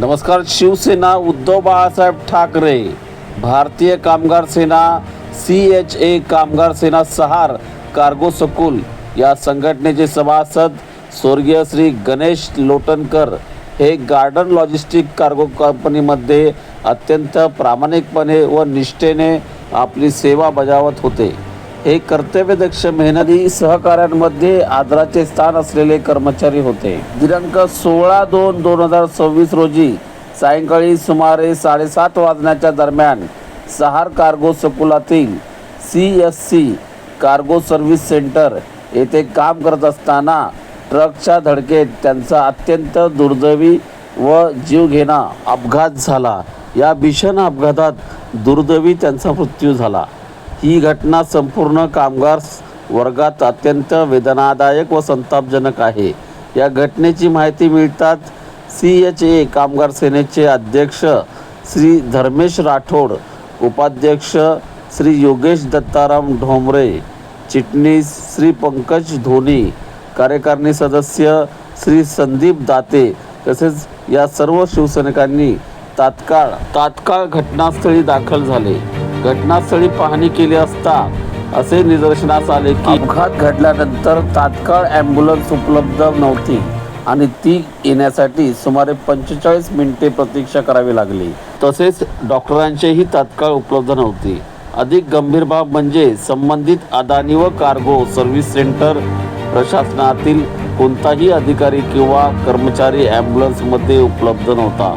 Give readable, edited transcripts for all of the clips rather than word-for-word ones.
नमस्कार. शिवसेना उद्धव बाळासाहेब ठाकरे, भारतीय कामगार सेना, CHA कामगार सेना सहार कार्गो स्कूल या संघटनेचे सभासद स्वर्गीय श्री गणेश लोटनकर हे गार्डन लॉजिस्टिक कार्गो कंपनीमध्ये अत्यंत प्रामाणिकपणे व निष्ठेने आपली सेवा बजावत होते. हे कर्तव्यदक्ष मेहनती सहकाऱ्यांमध्ये आदराचे स्थान असलेले कर्मचारी होते. दिनांक 16/2/2026 रोजी सायंकाळी सुमारे 7:30 वाजण्याच्या दरम्यान सहार कार्गो स्कूलातील CSC कार्गो सर्व्हिस सेंटर येथे काम करत असताना ट्रकच्या धडकेत त्यांचा अत्यंत दुर्दैवी व जीवघेणा अपघात झाला. या भीषण अपघातात दुर्दैवी त्यांचा मृत्यू झाला. ही घटना संपूर्ण कामगार वर्गात अत्यंत वेदनादायक व संतापजनक आहे. या घटनेची माहिती मिळताच CHA कामगार सेनेचे अध्यक्ष श्री धर्मेश राठोड, उपाध्यक्ष श्री योगेश दत्ताराम ढोंबरे, चिटणीस श्री पंकज धोनी, कार्यकारिणी सदस्य श्री संदीप दाते तसेच या सर्व शिवसैनिकांनी तात्काळ घटनास्थळी दाखल झाले. घटनास्थळी पाहणी केली असता असे निदर्शनास आले की अपघात घडल्यानंतर तात्काळ ॲम्ब्युलन्स उपलब्ध नव्हती आणि ती येण्यासाठी सुमारे 45 मिनिटे प्रतीक्षा करावी लागली. तसेच डॉक्टरांचीही तात्काळ उपलब्ध नव्हती. अधिक गंभीर बाब म्हणजे संबंधित अदानी व कार्गो सर्व्हिस सेंटर प्रशासनातील कोणताही अधिकारी किंवा कर्मचारी ॲम्ब्युलन्समध्ये उपलब्ध नव्हता.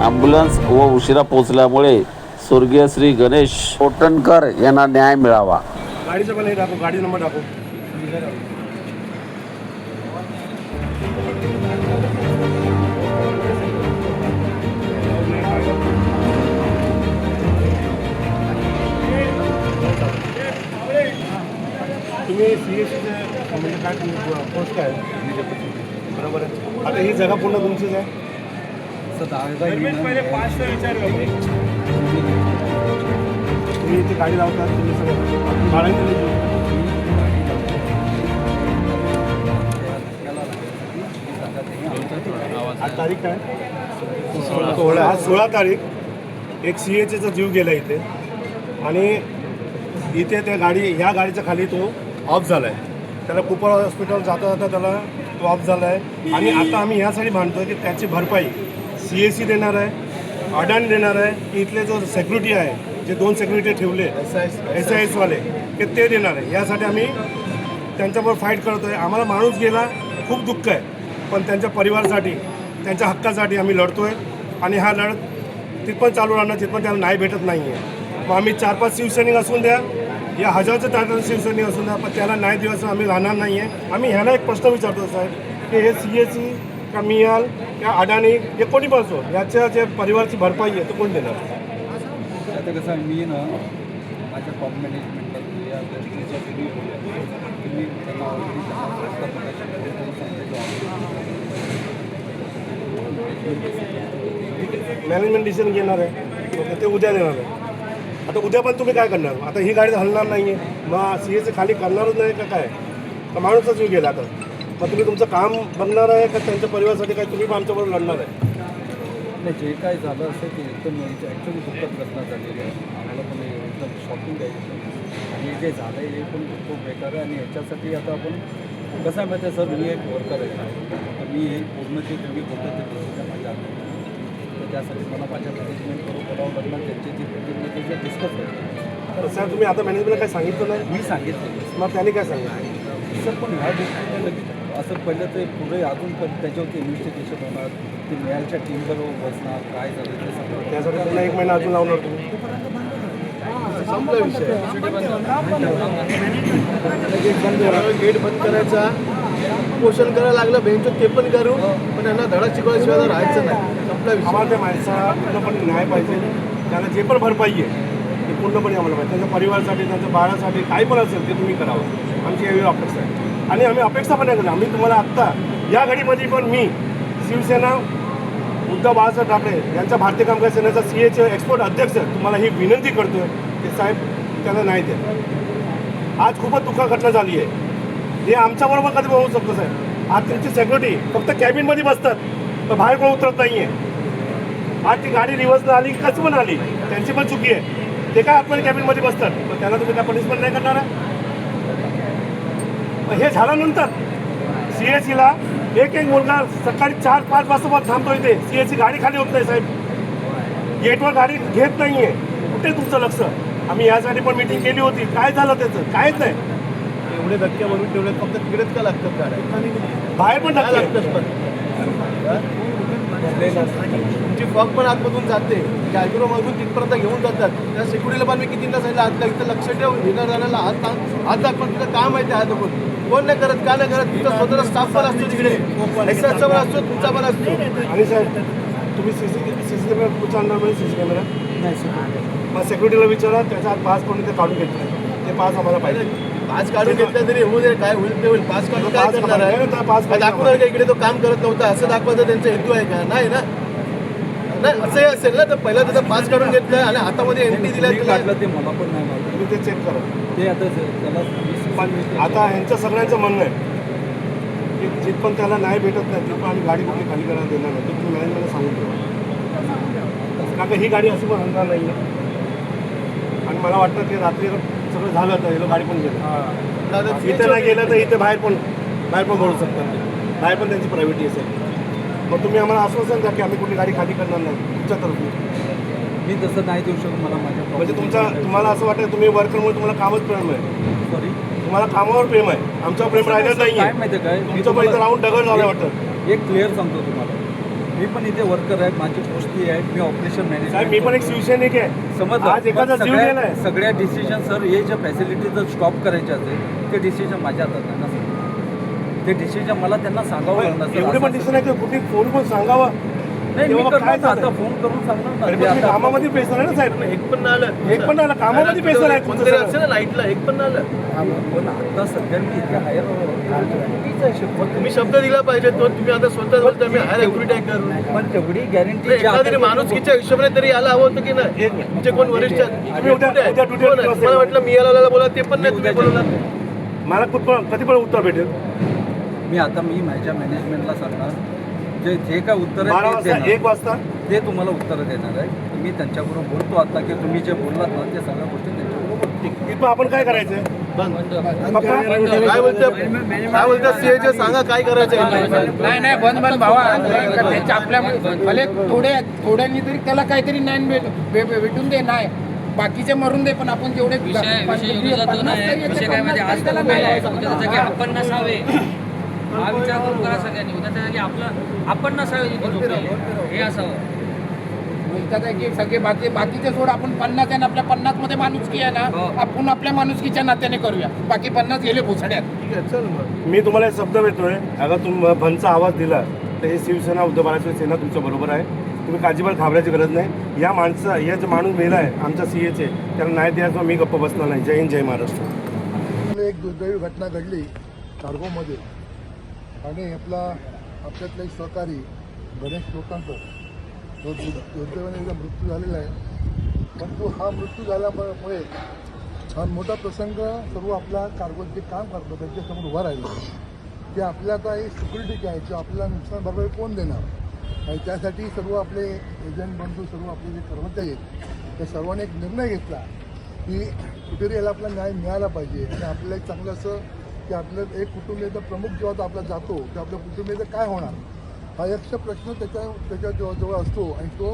ॲम्ब्युलन्स व उशिरा पोहोचल्यामुळे स्वर्गीय श्री गणेश लोटनकर यांना न्याय मिळावा. गाडीचं पण दाखव, गाडी नंबर दाखव. तुम्ही CSCचे म्हणजे काय पोस्ट काय बरोबर आहे. आता ही जागा पूर्ण तुमचीच आहे. तुम्ही इथे गाडी लावतात, तुम्ही सगळं भाड्याने आज तारीख काय? 16 तारीख. एक CHAचा जीव गेला इथे आणि इथे त्या ह्या गाडीच्या खाली तो ऑफ झाला आहे. त्याला कुपर हॉस्पिटल जाता जाता त्याला तो ऑफ झाला आहे आणि आता आम्ही ह्यासाठी मानतो की त्याची भरपाई CSC देणार आहे, अडानी देणार आहे, की इथले जो सेक्युरिटी आहे, जे 2 सेक्युरिटी ठेवले SAS वाले की ते देणार आहे. यासाठी आम्ही त्यांच्याबरोबर फाईट करतो आहे. आम्हाला माणूस गेला, खूप दुःख आहे, पण त्यांच्या परिवारासाठी, त्यांच्या हक्कासाठी आम्ही लढतो आहे आणि हा लढत तिथपण चालू राहणार जिथपण त्याला नाही भेटत नाही आहे. मग आम्ही 4-5 शिवसैनिक असून द्या या हजारचं ताटाचं शिवसैनिक असून द्या, पण त्याला न्याय दिवस आम्ही राहणार नाही आहे. आम्ही ह्याला एक प्रश्न विचारतो साहेब की हे CSC का मियाल या अडाणी हे कोणी बसतो, याच्या जे परिवाराची भरपाई आहे तो कोण देणार? आता कसं मी ना माझ्या टॉप मॅनेजमेंटला या गोष्टीच्या तुम्ही त्यांना ऑलरेडी मॅनेजमेंट डिसिजन घेणार आहे, ते उद्या देणार आहे. आता उद्या पण तुम्ही काय करणार? आता ही गाडी हलणार नाही आहे, मग CSC खाली करणारच नाही का काय? का माणूसच जीव गेला आता? मग तुम्ही तुमचं काम बघणार आहे का त्यांच्या परिवारासाठी काय तुम्ही आमच्याबरोबर लढणार आहे? नाही, जे काय झालं असेल ते एकदम ॲक्च्युली दुःखद घटना झालेली आहे. आम्हाला पण एकदम शॉकिंग आहे आणि जे झालं आहे हे पण खूप बेकार आहे. आणि ह्याच्यासाठी आता आपण कसं आहे माहिती आहे सर, मी एक वर्कर आहे, तर मी हे पूर्ण जे तुम्ही बोलतो ते डिसिजन माझ्या हातात आहे. तर त्यासाठी मला माझ्या मॅनेजमेंट करून बोलावं लागणार, त्यांचे जे प्रतिनिधी जे डिस्कस करतात. तर सर तुम्ही आता मॅनेजमेंटला काय सांगितलं नाही? मी सांगितलं मग त्यांनी काय सांगितलं? सर पण ह्या गोष्टी लगेच असं पहिलं ते पुढे अजून पण त्याच्यावरती इन्व्हेस्टिगेशन होणार, ते न्यायालयाच्या टीमबरोबर बसणार, काय झालं ते सगळं. त्यासाठी पुन्हा 1 महिना अजून लावणार तुम्ही? संपला विषय. गेट बंद करायचा, पोषण करायला लागलं बेंचो ते पण करू, पण त्यांना धडा शिकवल्याशिवाय राहायचं नाही. संपला विषय. आम्हाला त्या माणसाला पूर्णपणे न्याय पाहिजे. त्याला जे पण भरपाई आहे ते पूर्णपणे आम्हाला पाहिजे. त्यांच्या परिवारासाठी, त्यांच्या बाळासाठी काय पण असेल ते तुम्ही करावं, आमची यावेळी अपेक्षा आहे. आणि आम्ही अपेक्षा पण नाही करतो. आम्ही तुम्हाला आत्ता या घडीमध्ये पण मी शिवसेना उद्धव बाळासाहेब ठाकरे यांच्या भारतीय कामगार सेनेचा CHA एक्सपोर्ट अध्यक्ष तुम्हाला ही विनंती करतो की साहेब त्याला नाही द्या. आज खूपच दुःख घटना झाली आहे. हे आमच्याबरोबर कधी होऊ शकतं साहेब. आज त्यांची सेक्युरिटी फक्त कॅबिनमध्ये बसतात, तर बाहेर कोण उतरत नाही आहे. आज ती गाडी रिव्हर्सनं आली कसं पण आली त्यांची पण चुकी आहे. ते काय आपण कॅबिनमध्ये बसतात पण त्यांना तुम्ही काय पनिशमेंट नाही करणार आहे. हे झाल्यानंतर CSCला एक मुलगा सकाळी 4-5 वाजता पण थांबतो इथे. CSC गाडी खाली होत नाही साहेब, गेटवर गाडी घेत नाही आहे. कुठे तुमचं लक्ष? आम्ही यासाठी पण मीटिंग केली होती. काय झालं त्याचं? काहीच नाही. एवढे धक्के बनवून ठेवले फक्त तिकडेच का लागतात गाड्या? बाहेर पण काय टाकलं. लागतात तुमची फॉग पण आतमधून जाते, कॅल्क्युलोमधून तिथपर्यंत घेऊन जातात. त्या सिक्युरिटीला पण मी कितींदा सांगितलं आतला इथं लक्ष ठेव, येणार जाण्याला हात दाखव. तुझं काम आहे ते हात दाखवून कोण नाही करत, का नाही करत? तुमचा स्वतःचा स्टाफ पण असतो तिकडे, एक्स्ट्राचा पण असतो, तुमचा पण असतो. आणि साहेब तुम्ही सीसी कॅमेरा पुढचा आणणार म्हणजे सीसी कॅमेरा नाही मग सेक्युरिटीला विचारा त्याचा हात पास करून ते काढून घेतलं. ते पास आम्हाला पाहिजे. पास काढून घेतला तरी होऊ दे, काय होईल ते होईल. पास काढून काय करणार आहे? पास काय दाखवणार का इकडे तो काम करत नव्हता असं दाखवायचं त्यांचा हेतू आहे का? नाही ना. नाही असंही असेल ना, तर पहिला त्याचा पास काढून घेतलाय आणि हातामध्ये एंट्री दिलाय तुला. काढलं ते मला पण नाही माहिती. तुम्ही ते चेक करा. ते आता त्याला पण आता यांचं सगळ्यांचं म्हणणं आहे की जिथपण त्याला नाही भेटत नाही तिथपण आम्ही गाडी कुठली खाली करायला देणार नाही. तुम्ही मॅनेजमेंटला सांगून ठेवा, कारण का ही गाडी अशी पण आणणार नाही आहे. आणि मला वाटतं की रात्री सगळं झालं तर हे लोक गाडी पण गेलं. इथे नाही गेलं तर इथे बाहेर पण बोलू शकतात. बाहेर पण त्यांची प्रायव्हेटी असेल. मग तुम्ही आम्हाला आश्वासन द्या की आम्ही कुठली गाडी खाली करणार नाही तुमच्या तर्फे. मी तसं नाही देऊ शकत. मला माझ्या म्हणजे तुम्हाला असं वाटतं तुम्ही वर्करमुळे तुम्हाला कामच प्रेम आहे. सॉरी, तुम्हाला कामावर प्रेम आहे, आमच्यावर प्रेम राहिलं नाही काय आहे. माहिती काय, मी तुमचं पण इथं राहून दगड झालं वाटतं. एक क्लिअर सांगतो तुम्हाला, मी पण इथे वर्कर आहे, माझी पोस्ट ती आहे, मी ऑपरेशन साहेब मॅनेजर. मी पण एक शिवसैनिक आहे. समजलं. आज एखादा जीव गेलाय. सगळ्या डिसिजन सर, हे ज्या फॅसिलिटी जर स्टॉप करायचे असेल ते डिसिजन माझ्या हातात आहे ना सर. ते डिसिजन मला त्यांना सांगावं लागणार सर. एवढे पण दिसत नाही की कुठे फोन पण सांगावं. नाही, मी तेव्हा करणार काय आता, फोन करून सांगणार ना. अरे ते पण तुम्ही आता- कामामध्ये पेसर आहे ना साहेब. एक पण नाही आलं. एक पण नाही आलं. कामामध्ये पेसर आहे तुमचं कोणतरी सगळं. असेल ना लाईटला, एक पण नाही आलं. पण आता सध्या मी इथे हायर मग तुम्ही शब्द दिला पाहिजे. तो तुम्ही आता स्वतः बोलता मी हायर ॲक्युरेट आहे करून. पण तेवढी गॅरंटी एखाद्याने माणुसकीच्या हिशोबाने तरी यायला हवं होतं की नाही. तुमचे कोण वरिष्ठ आहेत? तुम्ही उद्या- कुठे आहेत? उद्या duty वर कोण आहेत? असेल. मला वाटलं मी याला बोला, ते पण नाही तुम्ही बोलवलं. मला कधी पण उत्तर भेटेल. मी आता माझ्या मॅनेजमेंटला सांगणार, जे काय उत्तर 12 आहे वाजता 1 वाजता ते तुम्हाला उत्तर देणार आहे. मी त्यांच्याबरोबर बोलतो आता की तुम्ही जे बोललात ना ते सगळ्या गोष्टी त्यांच्याबरोबर बोलतो. तिथं आपण काय करायचं? काय बोलतात सीएचे सांगा काय करायचं. नाही बंद भावा. त्याच्या आपल्या भले थोड्यांनी तरी त्याला काहीतरी ज्ञान भेटून दे. नाही बाकीचे मरून दे, पण आपण जेवढे विषय विरोधात नाही. विषय काय म्हणजे आज त्याला काय आहे, उद्या त्याच्या जागी आपण नसावे हा विचार करून करा सगळ्यांनी. उद्या त्याच्या जागी आपण नसावे जिथे झोपलेले, हे असावं. बोलतात आहे की सगळे बाकीचे सोड, आपण 50 आहे ना, आपल्या 50 मध्ये माणुसकी आहे ना, आपण आपल्या माणुसकीच्या नात्याने करूया. बाकी 50 गेले भोसड्यात. मी तुम्हाला एक शब्द देतोय. अगर तुम्ही भनचा आवाज दिला तर हे शिवसेना उद्धव बाळासाहेब सेना तुमच्या बरोबर आहे. तुम्ही काळजीभर घाबरायची गरज नाही. या जे माणूस मेला आहे आमच्या CAचे, त्याला न्याय द्यायचा मी गप्प बसणार नाही. जय हिंद, जय महाराष्ट्र. एक दुर्दैवी घटना घडली कार्गोमध्ये आणि आपल्यातला एक सहकारी गणेश लोकांकर तो दुर्दैवाने एकदा मृत्यू झालेला आहे. पण तो हा मृत्यू झाल्यामुळे हा मोठा प्रसंग सर्व आपल्या कार्गोत जे काम करतो त्यांच्यासमोर उभा राहिला की आपल्या काही सिक्युरिटी काय आहे किंवा आपल्याला नुकसान भरपाई कोण देणार. आणि त्यासाठी सर्व आपले एजंट बंधू, सर्व आपले जे कर्मचारी आहेत त्या सर्वांनी एक निर्णय घेतला की कुठेतरी याला आपला न्याय मिळाला पाहिजे. आणि आपल्याला एक चांगलं असं की आपलं एक कुटुंबियाचा प्रमुख जेव्हा तो आपला जातो तेव्हा आपल्या कुटुंबियाचं काय होणार हा यक्ष प्रश्न त्याच्या जवळ असतो. आणि तो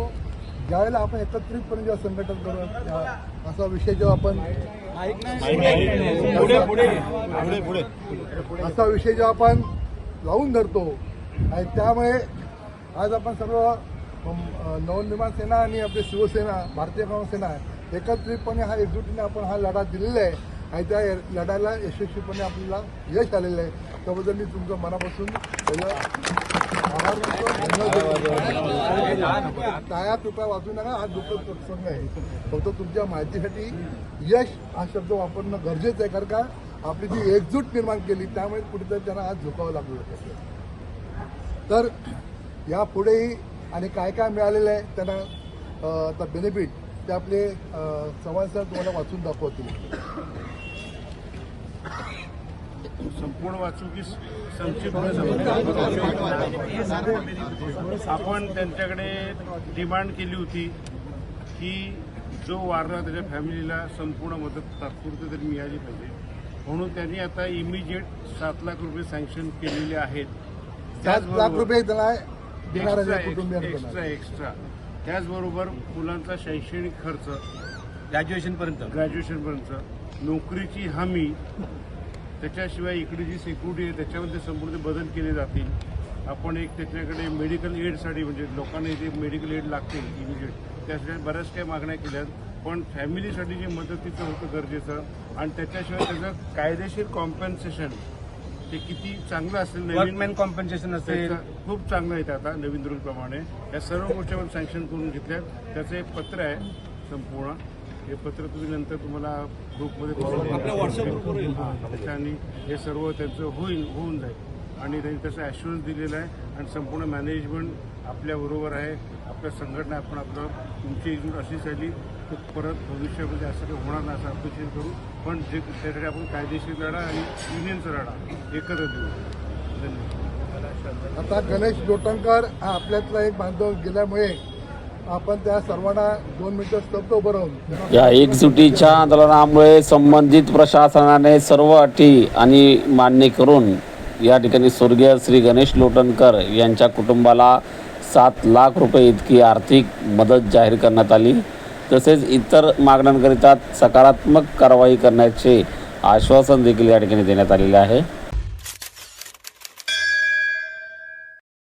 ज्यावेळेला आपण एकत्रितपणे जेव्हा संघटन करत असा विषय जेव्हा आपण असा विषय जेव्हा आपण लावून धरतो आणि त्यामुळे आज आपण सर्व नवनिर्माण सेना आणि आपली शिवसेना, भारतीय काँग्रेस सेना एकत्रितपणे हा एकजुटीने आपण हा लढा दिलेला आहे. आणि त्या लढ्याला यशस्वीपणे आपल्याला यश आलेलं आहे. त्याबद्दल मी तुमचं मनापासून आभार मानतो. टाळ्या कृपया वाजू नका. हा दुःखद प्रसंग आहे. फक्त तुमच्या माहितीसाठी यश हा शब्द वापरणं गरजेचं आहे. कारण का आपली जी एकजूट निर्माण केली त्यामुळे कुठेतरी त्यांना आज झोकावं लागू होतं. तर यापुढेही आणि काय काय मिळालेलं आहे त्यांना आता बेनिफिट ते आपले चव्हाण सर तुम्हाला वाचून दाखवतील. संपूर्ण वाचू की संक्षिप्त आपण त्यांच्याकडे डिमांड केली होती की जो वारला त्याच्या फॅमिलीला संपूर्ण मदत तात्पुरती तरी मिळाली पाहिजे, म्हणून त्यांनी आता इमिजिएट 7 लाख रुपये सँक्शन केलेले आहेत. 7 लाख रुपये त्याला देणार आहे कुटुंबियांना. एक्स्ट्रा त्याचबरोबर मुलांचा शैक्षणिक खर्च ग्रॅज्युएशनपर्यंत, नोकरीची हमी, त्याच्याशिवाय इकडे जी सिक्युरिटी आहे त्याच्यामध्ये संपूर्ण बदल केले जातील. आपण एक त्याच्याकडे मेडिकल एडसाठी म्हणजे लोकांना इथे मेडिकल एड लागतील इमिजिएट, त्यासाठी बऱ्याच काही मागण्या केल्यात. पण फॅमिलीसाठी जे मदतीचं होतं गरजेचं आणि त्याच्याशिवाय त्याचं कायदेशीर कॉम्पन्सेशन ते किती चांगलं असेल, नवीन कॉम्पन्सेशन असेल खूप चांगलं आहे. आता नवीन रूलप्रमाणे या सर्व गोष्टी आपण सँक्शन करून घेतल्यात. त्याचं एक पत्र आहे संपूर्ण, हे पत्र तुम्ही नंतर तुम्हाला ग्रुपमध्ये त्याच्याने हे सर्व त्यांचं होऊन जाईल आणि त्यांनी तसं ॲश्युरन्स दिलेलं आहे आणि संपूर्ण मॅनेजमेंट आपल्याबरोबर आहे, आपल्या संघटना आपण आपलं तुमची एकजूट अशीच राहिली तर परत भविष्यामध्ये असं काही होणार नाही असं अपेक्षित करू. पण जे त्यासाठी आपण कायदेशीर लढा आणि युनियनचा लढा एकत्र देऊ. धन्यवाद. आता गणेश लोटणकर हा आपल्यातला एक बांधव गेल्यामुळे आपण त्या सर्वांना 2 मिनिटं स्तब्ध उभं राहून या एकजुटीच्या आंदोलनामुळे संबंधित प्रशासनाने सर्व अटी आणि मान्य करून या ठिकाणी स्वर्गीय श्री गणेश लोटणकर यांच्या कुटुंबाला 7 लाख रुपये इतकी आर्थिक मदत जाहीर करण्यात आली. तसेच इतर मागण्यांकरिता सकारात्मक कारवाई करण्याचे आश्वासन देखील या ठिकाणी देण्यात आलेले आहे.